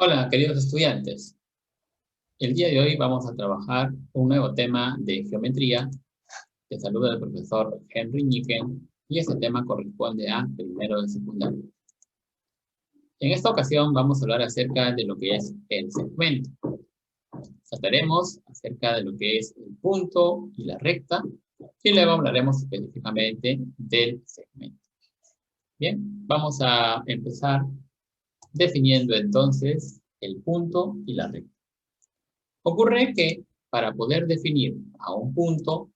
Hola, queridos estudiantes. El día de hoy vamos a trabajar un nuevo tema de geometría. Te saluda el profesor Henry Niken y este tema corresponde a primero de secundaria. En esta ocasión vamos a hablar acerca de lo que es el segmento. Trataremos acerca de lo que es el punto y la recta y luego hablaremos específicamente del segmento. Bien, vamos a empezar definiendo entonces el punto y la recta. Ocurre que para poder definir a un punto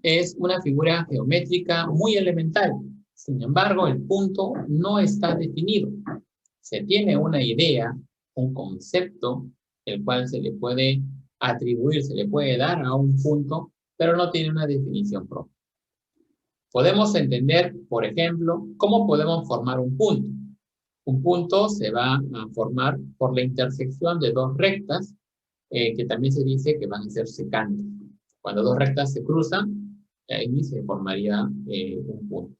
es una figura geométrica muy elemental. Sin embargo, el punto no está definido. Se tiene una idea, un concepto, el cual se le puede atribuir, se le puede dar a un punto, pero no tiene una definición propia. Podemos entender, por ejemplo, cómo podemos formar un punto. Un punto se va a formar por la intersección de dos rectas que también se dice que van a ser secantes. Cuando dos rectas se cruzan, ahí se formaría un punto.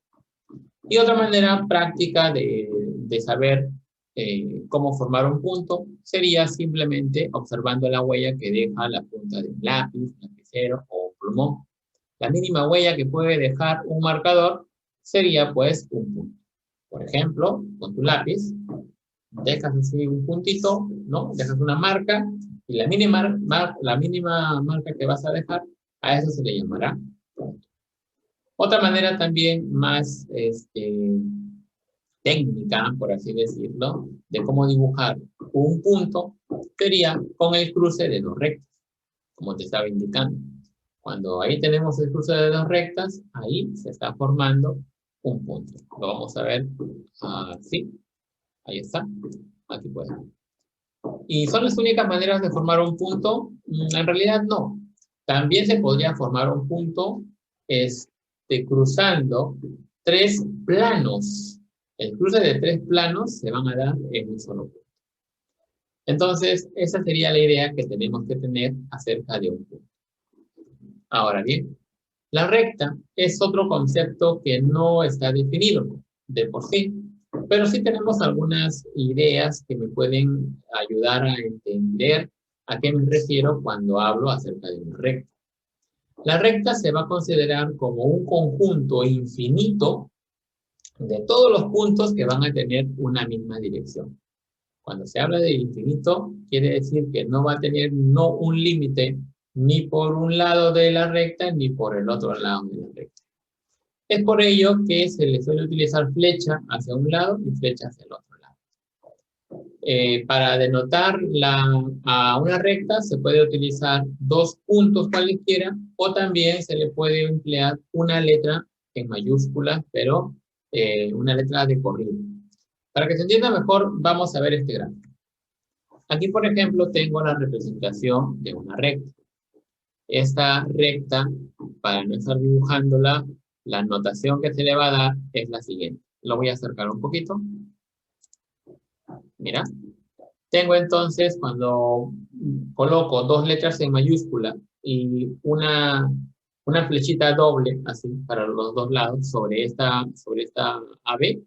Y otra manera práctica de saber cómo formar un punto sería simplemente observando la huella que deja la punta de un lápiz, lapicero o plumón. La mínima huella que puede dejar un marcador sería pues un punto. Por ejemplo, con tu lápiz, dejas así un puntito, ¿no? Dejas una marca y la mínima marca que vas a dejar, a eso se le llamará punto. Otra manera también más técnica, por así decirlo, de cómo dibujar un punto, sería con el cruce de dos rectas, como te estaba indicando. Cuando ahí tenemos el cruce de dos rectas, ahí se está formando un punto. Lo vamos a ver así. Ahí está. Aquí pueden ver. ¿Y son las únicas maneras de formar un punto? En realidad no. También se podría formar un punto cruzando tres planos. El cruce de tres planos se van a dar en un solo punto. Entonces, esa sería la idea que tenemos que tener acerca de un punto. Ahora bien, la recta es otro concepto que no está definido de por sí, pero sí tenemos algunas ideas que me pueden ayudar a entender a qué me refiero cuando hablo acerca de una recta. La recta se va a considerar como un conjunto infinito de todos los puntos que van a tener una misma dirección. Cuando se habla de infinito, quiere decir que no va a tener no un límite ni por un lado de la recta ni por el otro lado de la recta. Es por ello que se le suele utilizar flecha hacia un lado y flecha hacia el otro lado. Para denotar a una recta se puede utilizar dos puntos cualquiera o también se le puede emplear una letra en mayúsculas, pero una letra de corrido. Para que se entienda mejor, vamos a ver este gráfico. Aquí, por ejemplo, tengo la representación de una recta. Esta recta, para no estar dibujándola, la notación que se le va a dar es la siguiente. Lo voy a acercar un poquito. Mira. Tengo entonces, cuando coloco dos letras en mayúscula y una flechita doble, así, para los dos lados, sobre esta AB,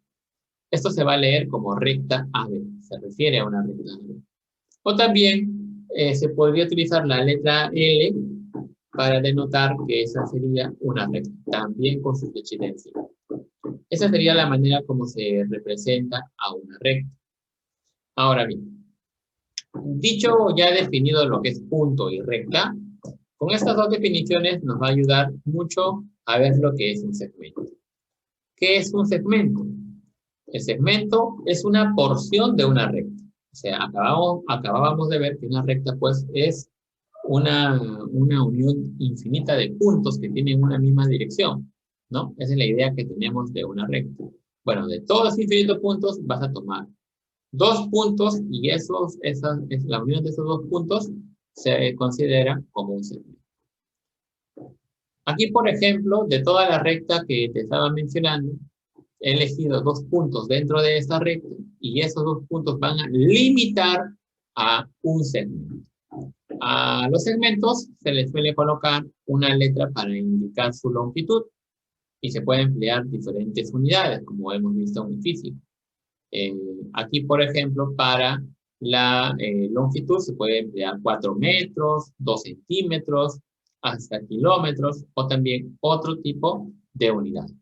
esto se va a leer como recta AB. Se refiere a una recta AB. O también se podría utilizar la letra L para denotar que esa sería una recta, también con su flechita encima. Esa sería la manera como se representa a una recta. Ahora bien, dicho ya definido lo que es punto y recta, con estas dos definiciones nos va a ayudar mucho a ver lo que es un segmento. ¿Qué es un segmento? El segmento es una porción de una recta. O sea, acabábamos de ver que una recta pues es una unión infinita de puntos que tienen una misma dirección, ¿no? Esa es la idea que tenemos de una recta. Bueno, de todos los infinitos puntos vas a tomar dos puntos y la unión de esos dos puntos se considera como un segmento. Aquí, por ejemplo, de toda la recta que te estaba mencionando, he elegido dos puntos dentro de esta recta y esos dos puntos van a limitar a un segmento. A los segmentos se les suele colocar una letra para indicar su longitud y se pueden emplear diferentes unidades, como hemos visto en física. Aquí, por ejemplo, para La longitud se puede emplear 4 metros, 2 centímetros, hasta kilómetros, o también otro tipo de unidades.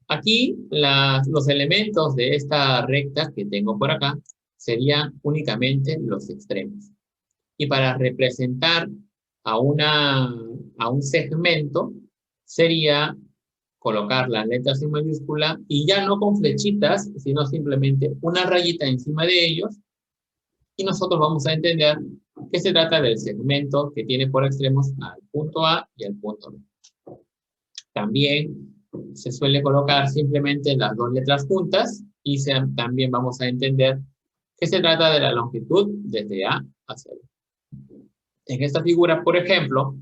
Aquí los elementos de esta recta que tengo por acá serían únicamente los extremos. Y para representar a un segmento sería colocar las letras en mayúscula y ya no con flechitas, sino simplemente una rayita encima de ellos, y nosotros vamos a entender que se trata del segmento que tiene por extremos al punto A y al punto B. También se suele colocar simplemente las dos letras juntas y también vamos a entender que se trata de la longitud desde A hacia B. En esta figura, por ejemplo,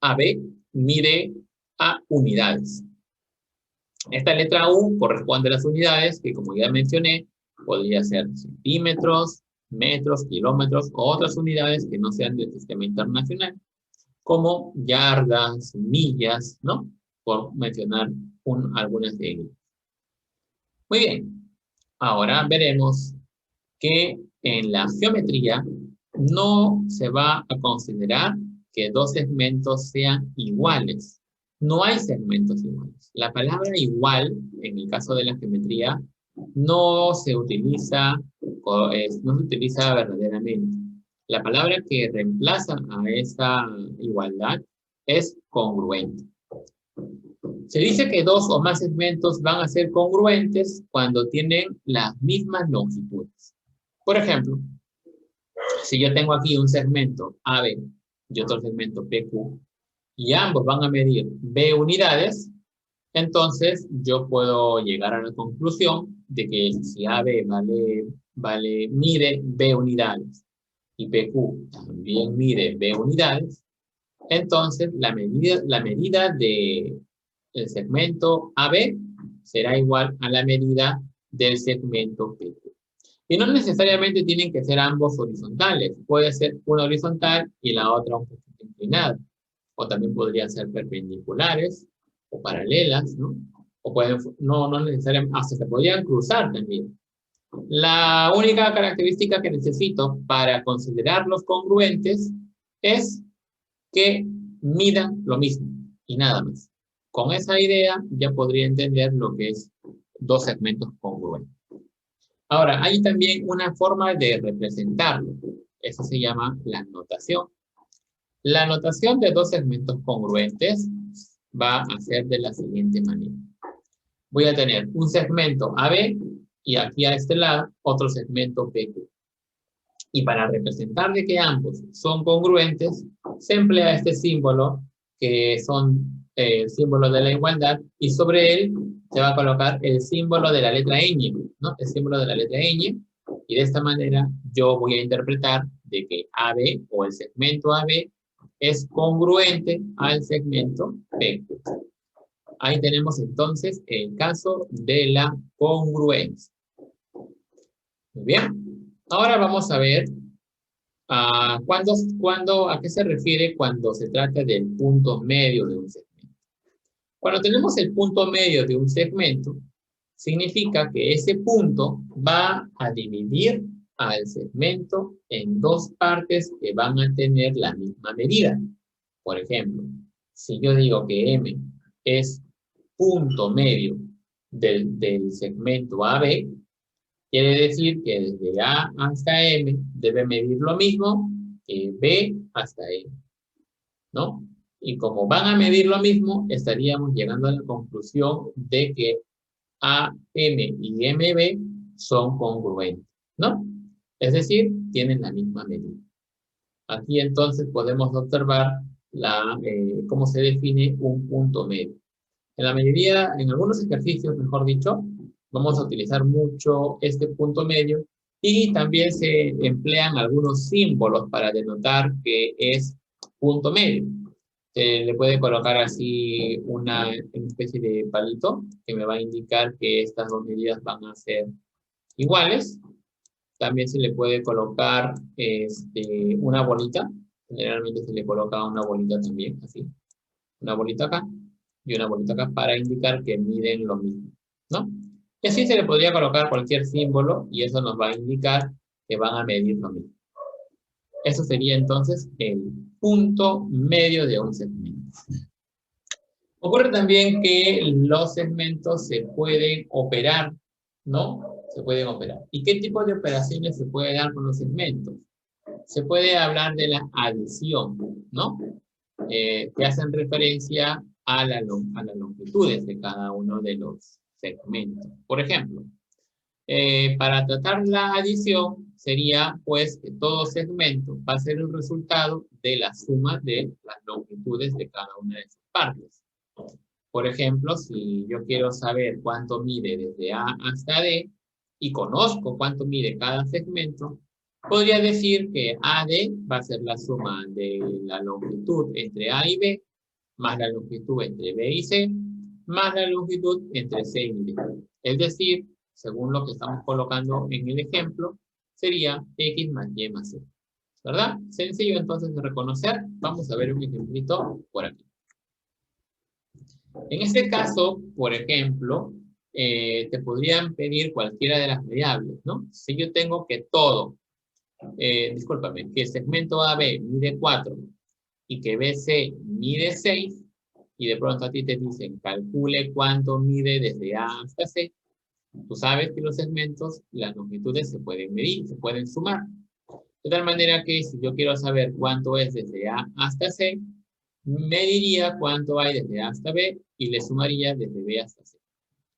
AB mide a unidades. Esta letra U corresponde a las unidades que, como ya mencioné, podría ser centímetros, metros, kilómetros o otras unidades que no sean del sistema internacional, como yardas, millas, ¿no? Por mencionar algunas de ellas. Muy bien, ahora veremos que en la geometría no se va a considerar que dos segmentos sean iguales. No hay segmentos iguales. La palabra igual, en el caso de la geometría, no se utiliza verdaderamente. La palabra que reemplaza a esa igualdad es congruente. Se dice que dos o más segmentos van a ser congruentes cuando tienen las mismas longitudes. Por ejemplo, si yo tengo aquí un segmento AB y otro segmento PQ, y ambos van a medir B unidades, entonces yo puedo llegar a la conclusión de que si AB mide B unidades y PQ también mide B unidades, entonces la medida del segmento AB será igual a la medida del segmento PQ. Y no necesariamente tienen que ser ambos horizontales. Puede ser una horizontal y la otra un poquito inclinada. O también podrían ser perpendiculares o paralelas, ¿no? O no necesariamente, hasta se podrían cruzar también. La única característica que necesito para considerarlos congruentes es que midan lo mismo y nada más. Con esa idea ya podría entender lo que es dos segmentos congruentes. Ahora, hay también una forma de representarlo. Eso se llama la notación. La notación de dos segmentos congruentes va a ser de la siguiente manera. Voy a tener un segmento AB y aquí a este lado otro segmento PQ. Y para representar de que ambos son congruentes, se emplea este símbolo que son el símbolo de la igualdad y sobre él se va a colocar el símbolo de la letra ñ, ¿no? El símbolo de la letra ñ, y de esta manera yo voy a interpretar de que AB o el segmento AB es congruente al segmento PQ. Ahí tenemos entonces el caso de la congruencia. Muy bien. Ahora vamos a ver a qué se refiere cuando se trata del punto medio de un segmento. Cuando tenemos el punto medio de un segmento, significa que ese punto va a dividir al segmento en dos partes que van a tener la misma medida. Por ejemplo, si yo digo que M es punto medio del segmento AB, quiere decir que desde A hasta M debe medir lo mismo que B hasta M, ¿no? Y como van a medir lo mismo, estaríamos llegando a la conclusión de que AM y MB son congruentes, ¿no? Es decir, tienen la misma medida. Aquí entonces podemos observar cómo se define un punto medio. En algunos ejercicios, mejor dicho, vamos a utilizar mucho este punto medio y también se emplean algunos símbolos para denotar que es punto medio. Se le puede colocar así una especie de palito que me va a indicar que estas dos medidas van a ser iguales. También se le puede colocar una bolita. Generalmente se le coloca una bolita también, así. Una bolita acá y una bolita acá para indicar que miden lo mismo, ¿no? Y así se le podría colocar cualquier símbolo y eso nos va a indicar que van a medir lo mismo. Eso sería entonces el punto medio de un segmento. Ocurre también que los segmentos se pueden operar, ¿no? Se pueden operar. ¿Y qué tipo de operaciones se puede dar con los segmentos? Se puede hablar de la adición, ¿no? Que hacen referencia a las longitudes de cada uno de los segmentos. Por ejemplo, para tratar la adición sería pues que todo segmento va a ser el resultado de la suma de las longitudes de cada una de sus partes. Por ejemplo, si yo quiero saber cuánto mide desde A hasta D y conozco cuánto mide cada segmento, podría decir que AD va a ser la suma de la longitud entre A y B, más la longitud entre B y C, más la longitud entre C y D. Es decir, según lo que estamos colocando en el ejemplo, sería X más Y más Z. ¿Verdad? Sencillo entonces de reconocer. Vamos a ver un ejemplito por aquí. En este caso, por ejemplo, te podrían pedir cualquiera de las variables, ¿no? Si yo tengo que todo, discúlpame, que el segmento AB mide 4 y que BC mide 6, y de pronto a ti te dicen, calcule cuánto mide desde A hasta C, tú sabes que los segmentos, las longitudes se pueden medir, se pueden sumar. De tal manera que si yo quiero saber cuánto es desde A hasta C, mediría cuánto hay desde A hasta B y le sumaría desde B hasta C.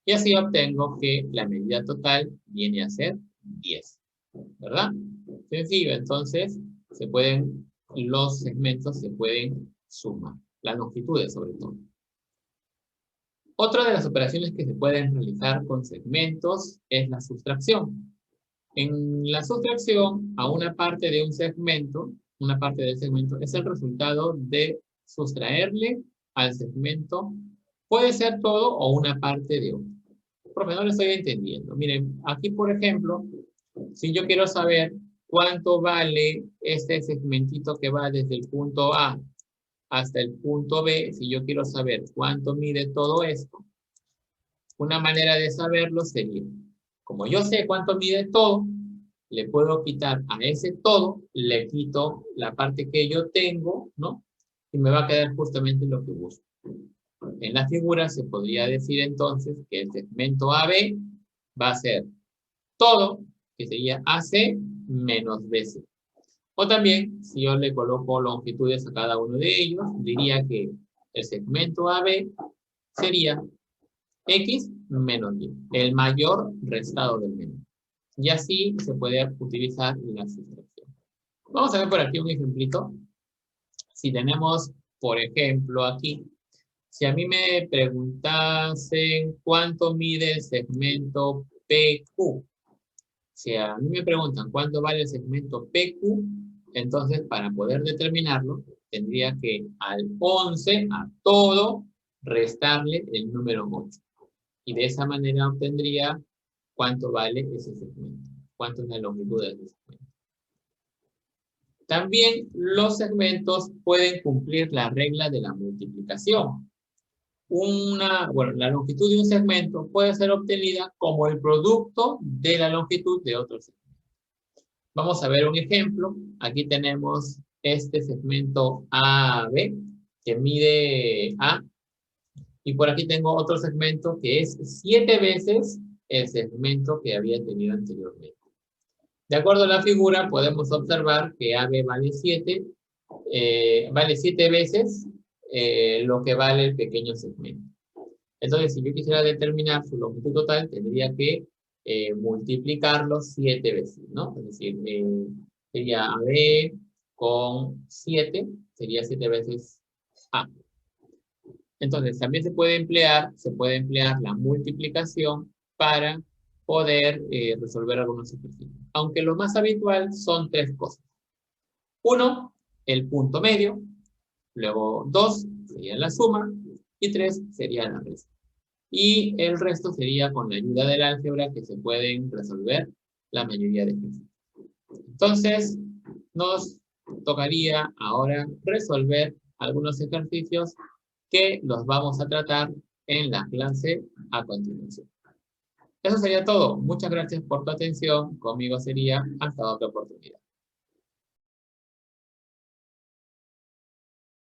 Y así obtengo que la medida total viene a ser 10. ¿Verdad? Sencillo, entonces los segmentos se pueden sumar. Las longitudes sobre todo. Otra de las operaciones que se pueden realizar con segmentos es la sustracción. En la sustracción, a una parte de un segmento, una parte del segmento es el resultado de sustraerle al segmento, puede ser todo o una parte de otro. Profe, no lo estoy entendiendo. Miren, aquí por ejemplo, si yo quiero saber cuánto vale este segmentito que va desde el punto A hasta el punto B, si yo quiero saber cuánto mide todo esto, una manera de saberlo sería, como yo sé cuánto mide todo, le puedo quitar a ese todo, le quito la parte que yo tengo, ¿no? Y me va a quedar justamente lo que busco. En la figura se podría decir entonces que el segmento AB va a ser todo, que sería AC menos BC. O también, si yo le coloco longitudes a cada uno de ellos, diría que el segmento AB sería X menos Y, el mayor restado del menor. Y así se puede utilizar la sustracción. Vamos a ver por aquí un ejemplito. Si tenemos, por ejemplo, aquí, si a mí me preguntasen cuánto mide el segmento PQ, si a mí me preguntan cuánto vale el segmento PQ, entonces para poder determinarlo, tendría que al 11, a todo, restarle el número 8. Y de esa manera obtendría cuánto vale ese segmento, cuánto es la longitud de ese segmento. También los segmentos pueden cumplir la regla de la multiplicación. La longitud de un segmento puede ser obtenida como el producto de la longitud de otro segmento. Vamos a ver un ejemplo. Aquí tenemos este segmento AB que mide A. Y por aquí tengo otro segmento que es 7 veces el segmento que había tenido anteriormente. De acuerdo a la figura, podemos observar que AB vale 7 veces lo que vale el pequeño segmento. Entonces, si yo quisiera determinar su longitud total, tendría que multiplicarlo 7 veces, ¿no? Es decir, sería AB con 7, sería 7 veces A. Entonces, también se puede emplear la multiplicación para poder resolver algunos ejercicios. Aunque lo más habitual son 3 cosas. 1, el punto medio. Luego 2 sería la suma. Y 3 sería la resta. Y el resto sería con la ayuda del álgebra que se pueden resolver la mayoría de ejercicios. Entonces, nos tocaría ahora resolver algunos ejercicios que los vamos a tratar en la clase a continuación. Eso sería todo. Muchas gracias por tu atención. Conmigo sería hasta otra oportunidad.